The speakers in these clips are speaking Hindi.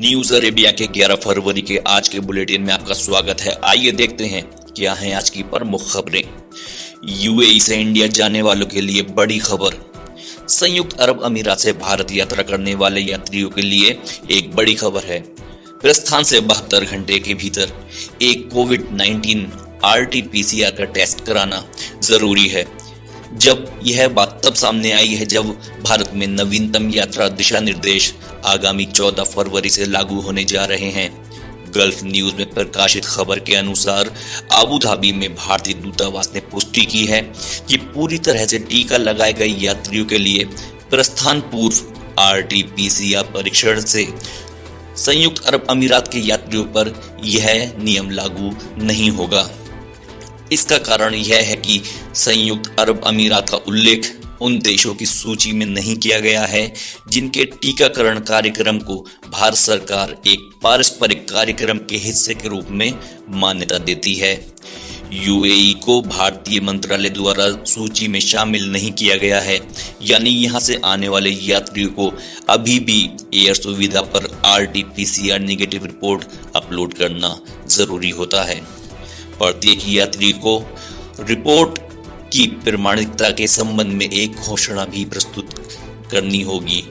न्यूज अरेबिया के 11 फरवरी के आज के बुलेटिन में आपका स्वागत है। आइए देखते हैं क्या हैं आज की प्रमुख खबरें। यूएई से इंडिया जाने वालों के लिए बड़ी खबर। संयुक्त अरब अमीरात से भारत यात्रा करने वाले यात्रियों के लिए एक बड़ी खबर है। प्रस्थान से 72 घंटे के भीतर एक कोविड-19 RT-PCR का टेस्ट कराना जरूरी है। जब यह बात तब सामने आई है जब भारत में नवीनतम यात्रा दिशा निर्देश आगामी 14 फरवरी से लागू होने जा रहे हैं। गल्फ न्यूज में प्रकाशित खबर के अनुसार अबू धाबी में भारतीय दूतावास ने पुष्टि की है कि पूरी तरह से टीका लगाए गए यात्रियों के लिए प्रस्थान पूर्व RT-PCR परीक्षण से संयुक्त अरब अमीरात के यात्रियों पर यह नियम लागू नहीं होगा। इसका कारण यह है कि संयुक्त अरब अमीरात का उल्लेख उन देशों की सूची में नहीं किया गया है जिनके टीकाकरण कार्यक्रम को भारत सरकार एक पारस्परिक कार्यक्रम के हिस्से के रूप में मान्यता देती है। यूएई को भारतीय मंत्रालय द्वारा सूची में शामिल नहीं किया गया है, यानी यहां से आने वाले यात्रियों को अभी भी एयर सुविधा पर RT-PCR नेगेटिव रिपोर्ट अपलोड करना जरूरी होता है। प्रत्येक यात्री को रिपोर्ट की प्रामाणिकता के संबंध में एक घोषणा भी प्रस्तुत करनी होगी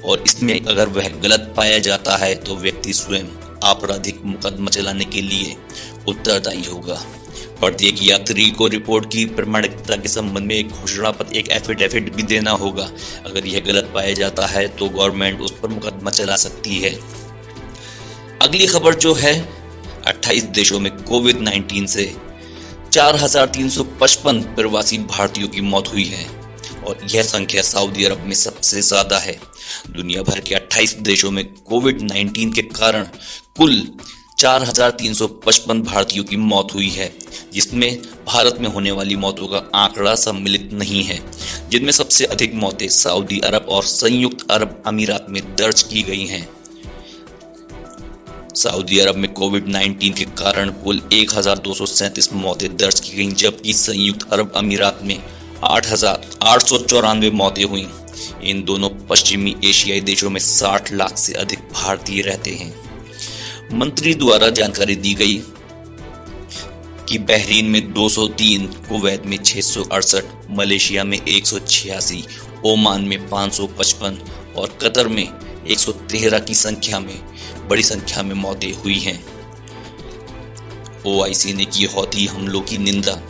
और इसमें अगर वह गलत पाया जाता है तो व्यक्ति स्वयं आपराधिक मुकदमा चलाने के लिए उत्तरदायी होगा। प्रत्येक यात्री को रिपोर्ट की प्रामाणिकता के संबंध में एक घोषणा पत्र, एक एफिडेविट भी देना होगा। अगर यह गलत पाया जाता है तो गवर्नमेंट उस पर मुकदमा चला सकती है। अगली खबर जो है, 28 देशों में कोविड-19 से 4,355 प्रवासी भारतीयों की मौत हुई है और यह संख्या सऊदी अरब में सबसे ज्यादा है। दुनिया भर के 28 देशों में कोविड-19 के कारण कुल 4,355 भारतीयों की मौत हुई है, जिसमें भारत में होने वाली मौतों का आंकड़ा सम्मिलित नहीं है, जिनमें सबसे अधिक मौतें सऊदी अरब और संयुक्त अरब अमीरात में दर्ज की गई हैं। सऊदी अरब में कोविड-19 के कारण कुल 1,237 मौतें दर्ज की गईं, जबकि संयुक्त अरब अमीरात में 8,894 मौतें हुईं। इन दोनों पश्चिमी एशियाई देशों में 60 लाख से अधिक भारतीय रहते हैं। मंत्री द्वारा जानकारी दी गई कि बहरीन में 203, कुवैत में 668, मलेशिया में 186, ओमान में 555 और कतर में 113 की संख्या में बड़ी संख्या में मौतें हुई हैं। OIC ने की हौती हमलों की निंदा।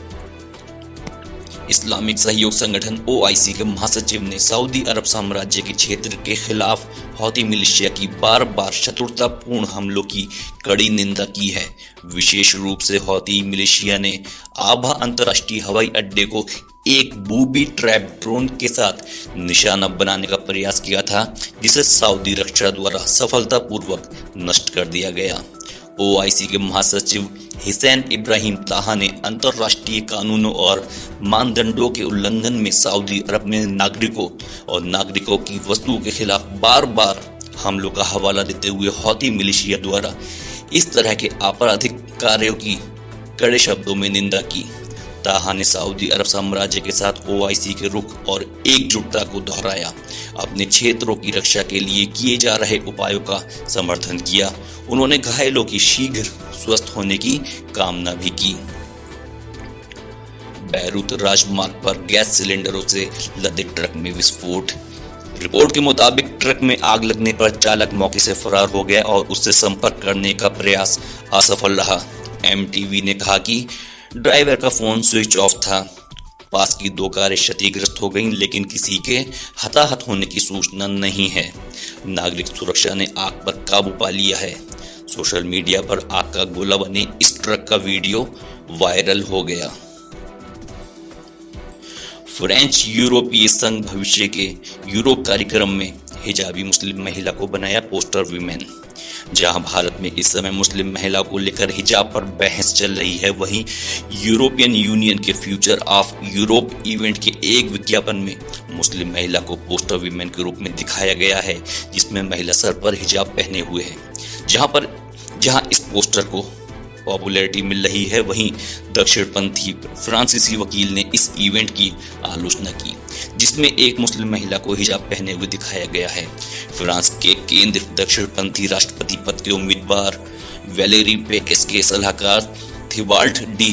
इस्लामिक सहयोग संगठन OIC के महासचिव ने सऊदी अरब साम्राज्य के क्षेत्र के खिलाफ हौती मिलिशिया की बार बार शत्रुतापूर्ण हमलों की कड़ी निंदा की है। विशेष रूप से हौती मिलिशिया ने आभा अंतर्राष्ट्रीय हवाई अड्डे को एक बूबी ट्रैप ड्रोन के साथ निशाना बनाने का प्रयास किया था, जिसे सऊदी रक्षा द्वारा सफलतापूर्वक नष्ट कर दिया गया। OIC के महासचिव हिसैन इब्राहिम ताहा ने अंतर्राष्ट्रीय कानूनों और मानदंडों के उल्लंघन में सऊदी अरब में नागरिकों और नागरिकों की वस्तुओं के खिलाफ बार बार हमलों का हवाला देते हुए हौती मिलिशिया द्वारा इस तरह के आपराधिक कार्यों की कड़े शब्दों में निंदा की। ताहा ने सऊदी अरब साम्राज्य के साथ OIC के रुख और एकजुटता को दोहराया, अपने क्षेत्रों की रक्षा के लिए किए जा रहे उपायों का समर्थन किया। उन्होंने घायलों की शीघ्र स्वस्थ होने की कामना भी की। बैरूत राजमार्ग पर गैस सिलेंडरों से लदे ट्रक में विस्फोट। रिपोर्ट के मुताबिक ट्रक में आग लगने पर चालक मौके से फरार हो गया और उससे संपर्क करने का प्रयास असफल रहा। MTV ने कहा कि ड्राइवर का फोन स्विच ऑफ था। पास की 2 कारें क्षतिग्रस्त हो गईं, लेकिन किसी के हताहत होने की सूचना नहीं है। नागरिक सुरक्षा ने आग पर काबू पा लिया है। सोशल मीडिया पर आग का गोला बने इस ट्रक का वीडियो वायरल हो गया। फ्रेंच यूरोपीय संघ भविष्य के यूरोप कार्यक्रम में हिजाबी मुस्लिम महिला को बनाया पोस्टर वीमेन। जहां भारत में इस समय मुस्लिम महिला को लेकर हिजाब पर बहस चल रही है, वहीं यूरोपियन यूनियन के फ्यूचर ऑफ यूरोप इवेंट के एक विज्ञापन में मुस्लिम महिला को पोस्टर वीमेन के रूप में दिखाया गया है, जिसमें महिला सर पर हिजाब पहने हुए है। जहां इस पोस्टर को पॉपुलैरिटी मिल रही है, वहीं दक्षिणपंथी फ्रांसीसी वकील ने इस इवेंट की आलोचना की, जिसमें एक मुस्लिम महिला को हिजाब पहने हुए दिखाया गया है। फ्रांस के केंद्र दक्षिणपंथी राष्ट्रपति पद के उम्मीदवार वैलेरी पेकेस के सलाहकार थिबाल्ट डी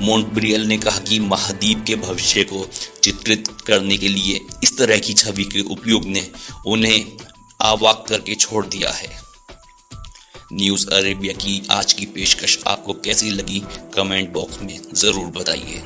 मोंटब्रियल ने कहा कि महाद्वीप के भविष्य को चित्रित करने के लिए इस तरह की छवि के उपयोग ने उन्हें अवाक करके छोड़ दिया है। न्यूज़ अरेबिया की आज की पेशकश आपको कैसी लगी, कमेंट बॉक्स में ज़रूर बताइए।